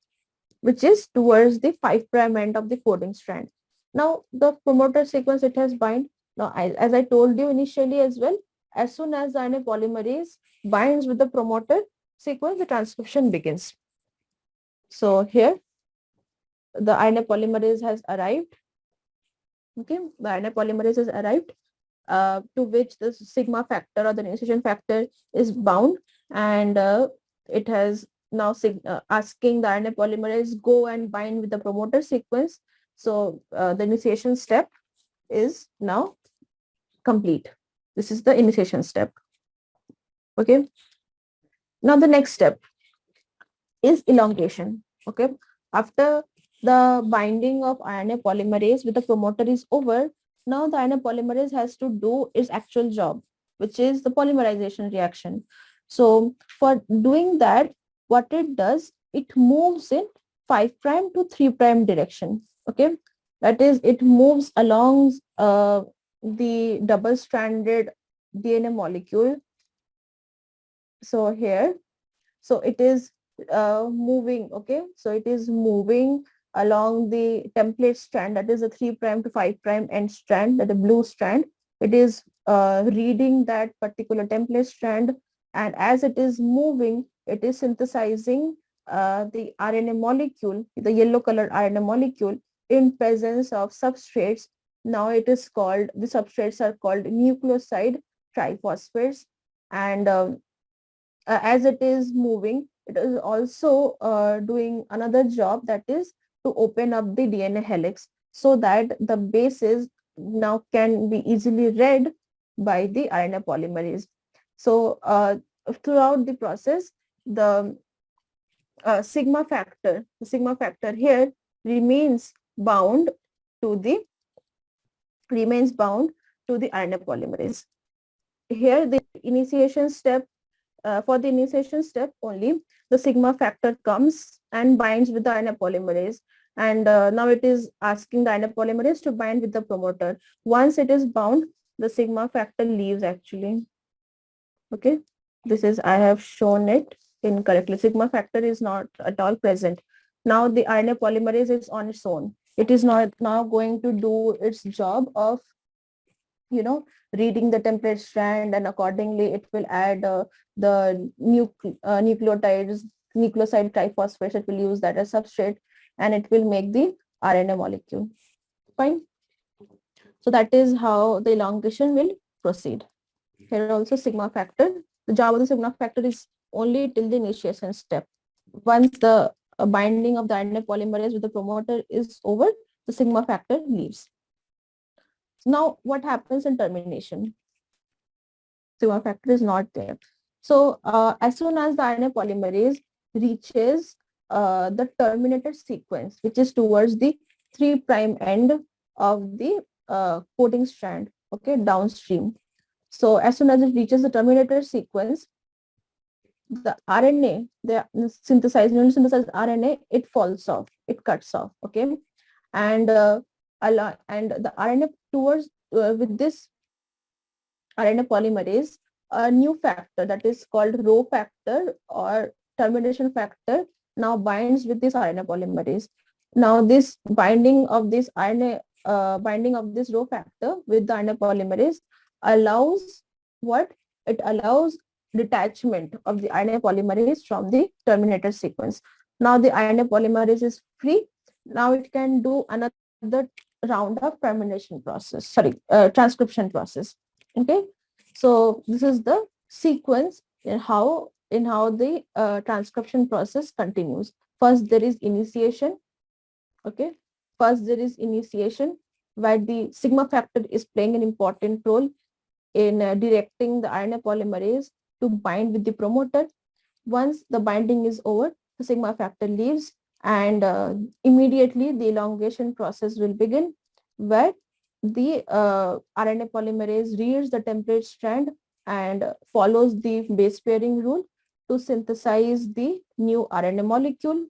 which is towards the 5' end of the coding strand. Now the promoter sequence, it has bind. Now, as I told you initially as well, as soon as the RNA polymerase binds with the promoter sequence, the transcription begins. So here the RNA polymerase has arrived. Okay, the RNA polymerase has arrived, to which the sigma factor or the initiation factor is bound, and it has now asking the RNA polymerase go and bind with the promoter sequence. So the initiation step is now complete. This is the initiation step. Okay. Now the next step is elongation. Okay. After the binding of RNA polymerase with the promoter is over, now the RNA polymerase has to do its actual job, which is the polymerization reaction. So for doing that, what it does, it moves in 5' to 3' direction. Okay. That is, it moves along the double-stranded DNA molecule. So here, so it is moving. Okay, so it is moving along the template strand, that is a 3' to 5' end strand, that the blue strand. It is reading that particular template strand, and as it is moving, it is synthesizing the RNA molecule, the yellow colored RNA molecule, in presence of substrates. Now it is called, the substrates are called nucleoside triphosphates, and as it is moving, it is also doing another job, that is to open up the DNA helix so that the bases now can be easily read by the RNA polymerase. So throughout the process, the sigma factor here remains bound to the RNA polymerase. Here the initiation step, for the initiation step only, the sigma factor comes and binds with the RNA polymerase, and now it is asking the RNA polymerase to bind with the promoter. Once it is bound, the sigma factor leaves actually. Okay, this is, I have shown it incorrectly. Sigma factor is not at all present. Now the RNA polymerase is on its own. It is not now going to do its job of reading the template strand, and accordingly it will add the nucleotides, nucleoside triphosphates. It will use that as substrate, and it will make the RNA molecule. Fine. So that is how the elongation will proceed. Here also sigma factor, the job of the sigma factor is only till the initiation step. Once the binding of the RNA polymerase with the promoter is over, the sigma factor leaves. Now what happens in termination? Sigma factor is not there. So as soon as the RNA polymerase reaches the terminated sequence, which is towards the 3' end of the coding strand, okay, downstream. So as soon as it reaches the terminated sequence, the RNA, the synthesized RNA, it falls off, it cuts off, okay, and the RNA towards with this RNA polymerase, a new factor that is called rho factor or termination factor now binds with this RNA polymerase. Now this binding of this RNA binding of this Rho factor with the RNA polymerase allows what? It allows detachment of the RNA polymerase from the terminator sequence. Now the RNA polymerase is free. Now it can do another round of termination process, transcription process. Okay, so this is the sequence in how the transcription process continues. First there is initiation. Okay, first there is initiation where the sigma factor is playing an important role in directing the RNA polymerase to bind with the promoter. Once the binding is over, the sigma factor leaves, and immediately the elongation process will begin, where the RNA polymerase reads the template strand and follows the base pairing rule to synthesize the new RNA molecule.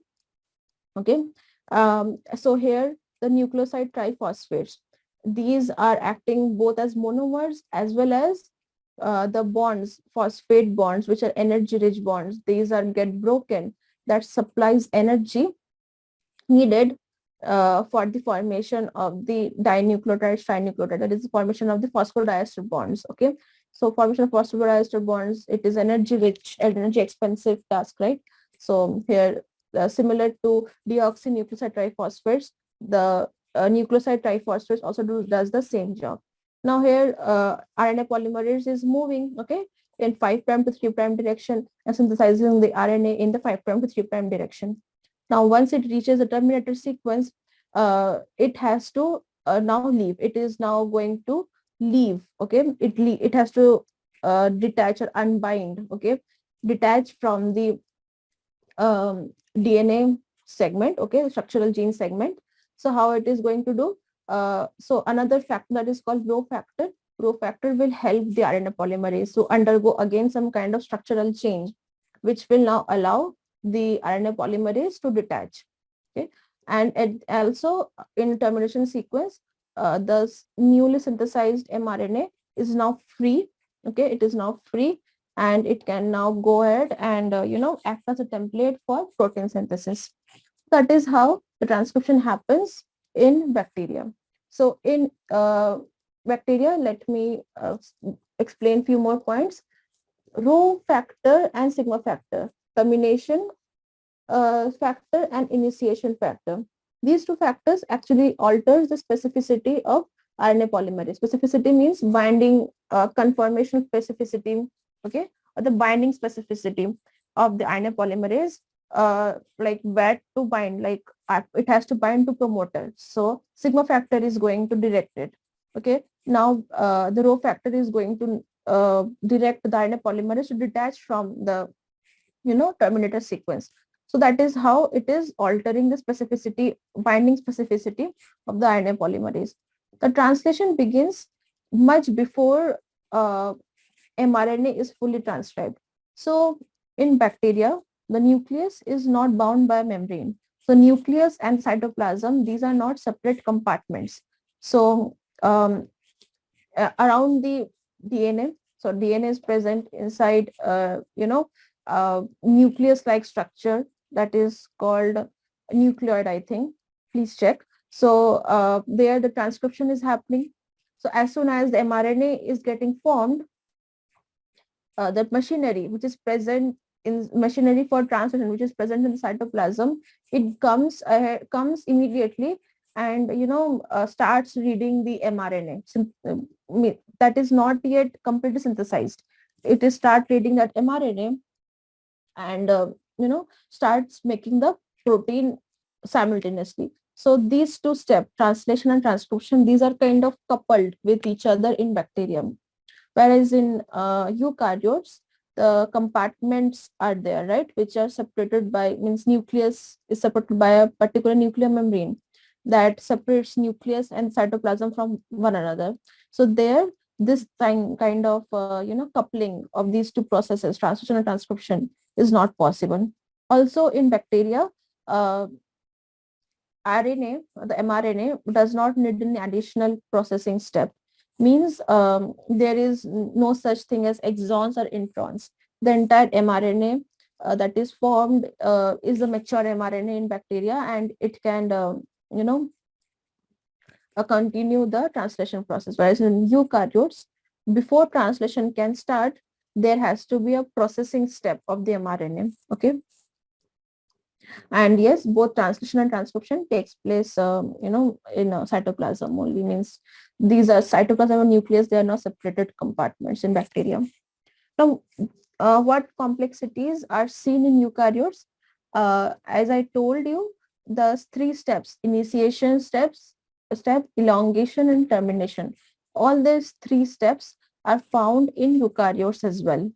Okay, so here the nucleoside triphosphates, these are acting both as monomers as well as the bonds, phosphate bonds, which are energy rich bonds. These are get broken, that supplies energy needed for the formation of the dinucleotide, trinucleotide, that is the formation of the phosphodiester bonds. Okay, so formation of phosphodiester bonds, it is energy rich, energy expensive task, right? So here, similar to deoxynucleoside triphosphates, the nucleoside triphosphates also does the same job. Now here, RNA polymerase is moving, okay, in 5' to 3' direction and synthesizing the RNA in the 5' to 3' direction. Now, once it reaches the terminator sequence, it has to now leave. It is now going to leave. Okay, it has to detach or unbind. Okay, detach from the DNA segment. Okay, structural gene segment. So how it is going to do? So another factor that is called Rho factor. Rho factor will help the RNA polymerase to undergo again some kind of structural change, which will now allow the RNA polymerase to detach. Okay, and it also in termination sequence, the newly synthesized mRNA is now free. Okay, it is now free, and it can now go ahead and act as a template for protein synthesis. That is how the transcription happens in bacteria. So in bacteria, let me explain few more points. Rho factor and sigma factor, termination factor and initiation factor. These two factors actually alters the specificity of RNA polymerase. Specificity means binding conformation specificity, okay, or the binding specificity of the RNA polymerase, like where to bind, like it has to bind to promoter. So sigma factor is going to direct it. Okay, now the Rho factor is going to direct the RNA polymerase to detach from the terminator sequence. So that is how it is altering the specificity, binding specificity of the RNA polymerase. The translation begins much before mRNA is fully transcribed. So in bacteria, the nucleus is not bound by a membrane. So nucleus and cytoplasm, these are not separate compartments. So around the DNA, so DNA is present inside, nucleus-like structure that is called nucleoid, I think. Please check. So there the transcription is happening. So as soon as the mRNA is getting formed, that machinery which is present in machinery for translation, which is present in the cytoplasm, it comes immediately and starts reading the mRNA. That is not yet completely synthesized. It is start reading that mRNA and starts making the protein simultaneously. So these two steps, translation and transcription, these are kind of coupled with each other in bacterium. Whereas in eukaryotes, the compartments are there, right, which are separated by, means nucleus is separated by a particular nuclear membrane that separates nucleus and cytoplasm from one another. So there, this kind of coupling of these two processes, translation and transcription, is not possible. Also in bacteria, RNA, the mRNA, does not need an additional processing step. Means there is no such thing as exons or introns. The entire mRNA that is formed is a mature mRNA in bacteria, and it can, continue the translation process. Whereas in eukaryotes, before translation can start, there has to be a processing step of the mRNA. Okay. And yes, both translation and transcription takes place, in a cytoplasm only. Means these are cytoplasm and nucleus. They are not separated compartments in bacteria. Now, what complexities are seen in eukaryotes? As I told you, the three steps: initiation step, elongation, and termination. All these three steps are found in eukaryotes as well.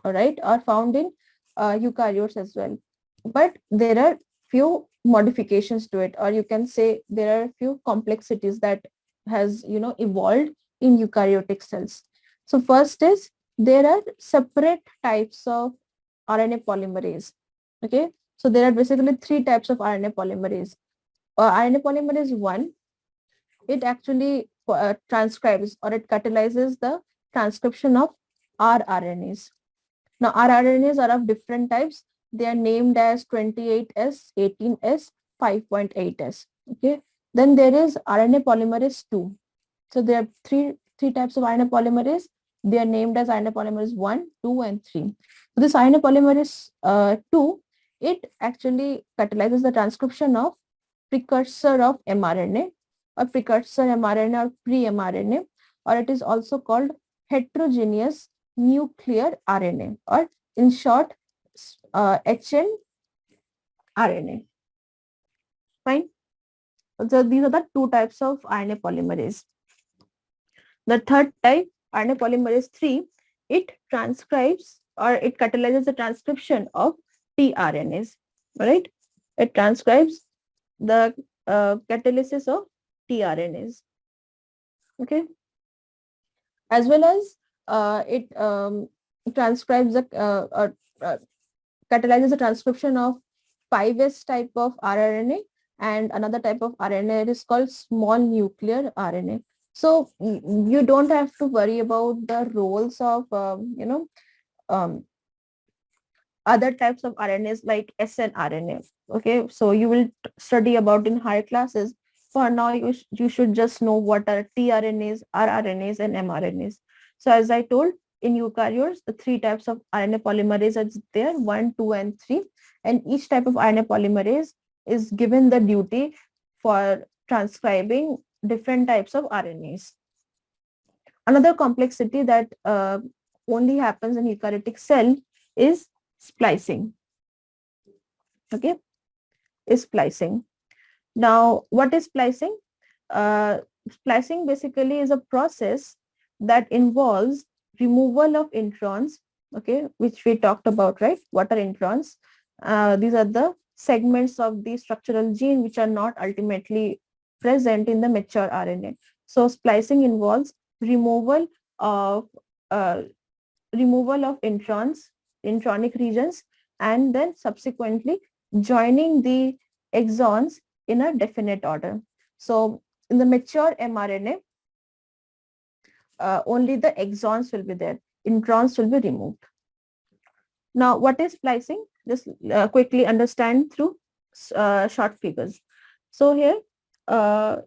All right, are found in eukaryotes as well. But there are few modifications to it, or you can say there are few complexities that has evolved in eukaryotic cells. So first is there are separate types of RNA polymerase. Okay, so there are basically three types of RNA polymerase. RNA polymerase 1, it actually transcribes or it catalyzes the transcription of rRNAs. Now, rRNAs are of different types. They are named as 28S, 18S, 5.8S. Okay. Then there is RNA polymerase 2. So there are three types of RNA polymerase. They are named as RNA polymerase 1, 2, and 3. So this RNA polymerase 2, it actually catalyzes the transcription of precursor of mRNA or precursor mRNA or pre-mRNA, or it is also called heterogeneous nuclear RNA, or in short, HN RNA. Fine. So these are the two types of RNA polymerase. The third type, RNA polymerase 3, it transcribes or it catalyzes the transcription of tRNAs. Right? It transcribes the catalysis of tRNAs. Okay. As well as it transcribes the catalyzes the transcription of 5S type of rRNA, and another type of RNA is called small nuclear RNA. So you don't have to worry about the roles of other types of RNAs like snRNA. Okay, so you will study about in higher classes. For now, you should just know what are tRNAs, rRNAs, and mRNAs. So as I told, in eukaryotes, the three types of RNA polymerase are there, 1, 2, and 3. And each type of RNA polymerase is given the duty for transcribing different types of RNAs. Another complexity that only happens in eukaryotic cell is splicing. Okay, is splicing. Now, what is splicing? Splicing basically is a process that involves removal of introns, okay, which we talked about, right? What are introns? These are the segments of the structural gene which are not ultimately present in the mature RNA. So splicing involves removal of intronic regions, and then subsequently joining the exons in a definite order. So in the mature mRNA, only the exons will be there. Introns will be removed. Now, what is splicing? Just quickly understand through short figures. So here,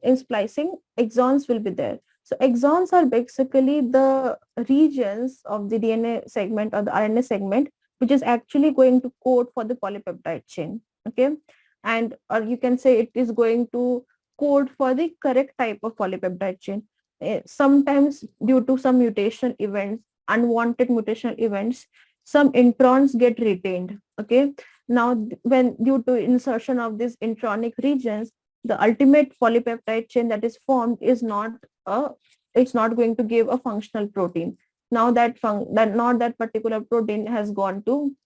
in splicing, exons will be there. So exons are basically the regions of the DNA segment or the RNA segment, which is actually going to code for the polypeptide chain. Okay. And or you can say it is going to code for the correct type of polypeptide chain. Sometimes due to some mutation events, unwanted mutational events, some introns get retained. Okay. Now, when due to insertion of these intronic regions, the ultimate polypeptide chain that is formed is not it's not going to give a functional protein. Now that that particular protein has gone to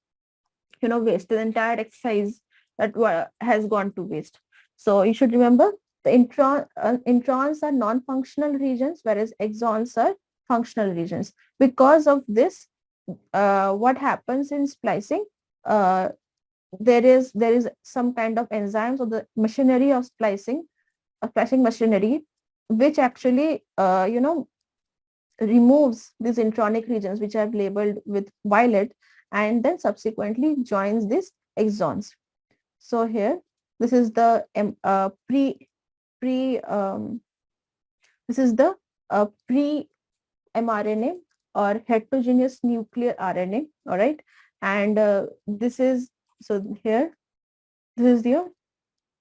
waste. The entire exercise that has gone to waste. So you should remember the introns are non-functional regions, whereas exons are functional regions. Because of this, what happens in splicing? There is some kind of enzymes or the machinery of splicing machinery, which actually removes these intronic regions which I've labeled with violet, and then subsequently joins these exons. So here, this is the This is the pre-mRNA or heterogeneous nuclear RNA, all right? And this is, so here, this is the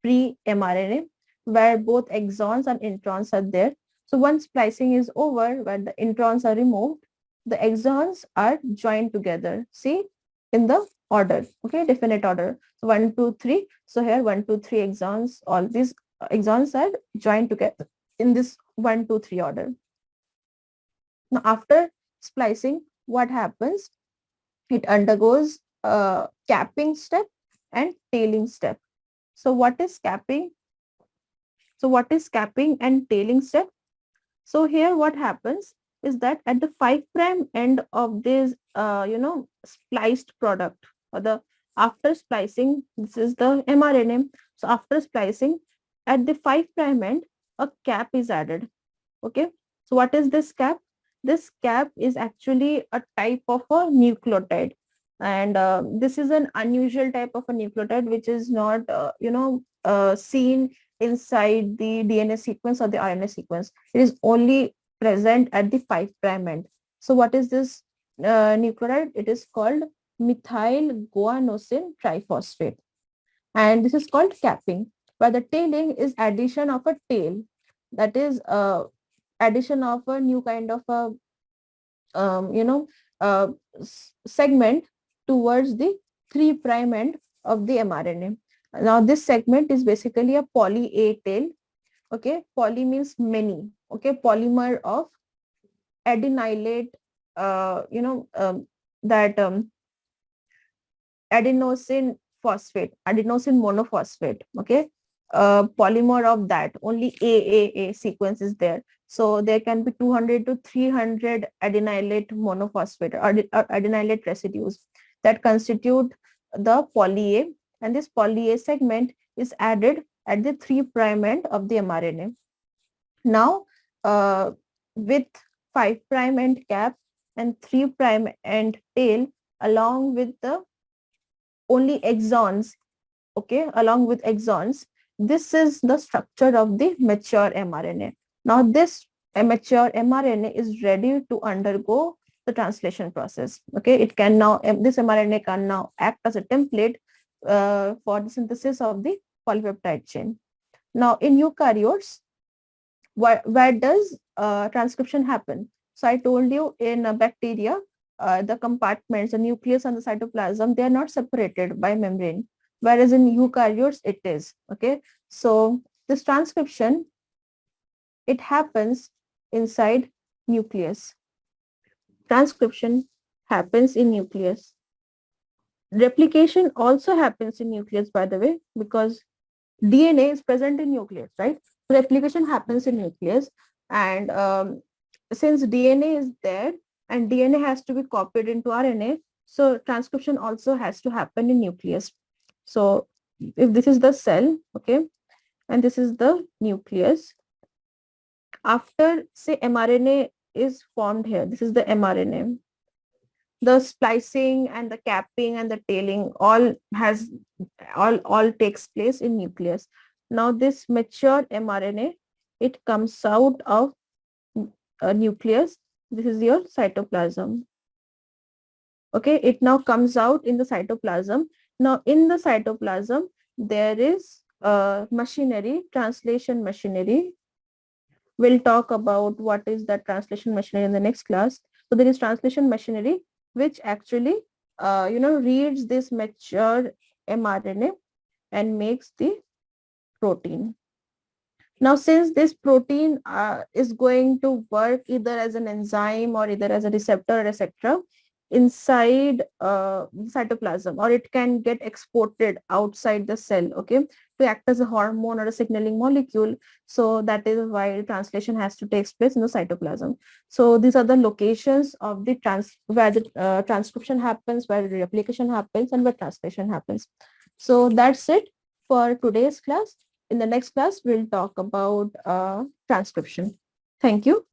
pre-mRNA where both exons and introns are there. So once splicing is over, where the introns are removed, the exons are joined together. See, in the order, okay, definite order. So 1, 2, 3. So here 1, 2, 3 exons, all these exons are joined together in this 1, 2, 3 order. Now after splicing, what happens? It undergoes a capping step and tailing step. So what is capping? So what is capping and tailing step? So here what happens is that at the 5' end of this, spliced product, or the after splicing, this is the mRNA. So after splicing, at the 5' end, a cap is added. Okay. So what is this cap? This cap is actually a type of a nucleotide. And this is an unusual type of a nucleotide which is not, seen inside the DNA sequence or the RNA sequence. It is only present at the 5' end. So what is this nucleotide? It is called methyl guanosine triphosphate. And this is called capping, where the tailing is addition of a tail. That is addition of a new kind of a uh, segment towards the 3' end of the mRNA. Now this segment is basically a poly A tail. Okay, poly means many. Okay, polymer of adenylate, that adenosine monophosphate. Okay, polymer of that, only AAA sequence is there. So there can be 200 to 300 adenylate monophosphate or adenylate residues that constitute the poly A, and this poly A segment is added at the 3' end of the mRNA. Now, with 5' end cap and 3' end tail, along with the only exons, okay, along with exons, this is the structure of the mature mRNA. Now this mature mRNA is ready to undergo the translation process. Okay, it can now, this mRNA can now act as a template for the synthesis of the polypeptide chain. Now in eukaryotes, where does transcription happen? So I told you in bacteria, the compartments, the nucleus and the cytoplasm, they are not separated by membrane, whereas in eukaryotes it is. Okay, so this transcription, it happens inside nucleus. Transcription happens in nucleus. Replication also happens in nucleus, by the way, because DNA is present in nucleus, right? So replication happens in nucleus, and since DNA is there and DNA has to be copied into RNA, so transcription also has to happen in nucleus. So if this is the cell, okay, and this is the nucleus, after say mRNA is formed here, this is the mRNA, the splicing and the capping and the tailing all takes place in nucleus. Now this mature mRNA, it comes out of a nucleus. This is your cytoplasm. Okay, it now comes out in the cytoplasm. Now in the cytoplasm, there is machinery, translation machinery. We'll talk about what is that translation machinery in the next class. So there is translation machinery which actually reads this mature mRNA and makes the protein. Now, since this protein is going to work either as an enzyme or either as a receptor, etc., inside cytoplasm, or it can get exported outside the cell, okay, to act as a hormone or a signaling molecule. So that is why translation has to take place in the cytoplasm. So these are the locations of the where the transcription happens, where the replication happens, and where translation happens. So that's it for today's class. In the next class, we'll talk about transcription. Thank you.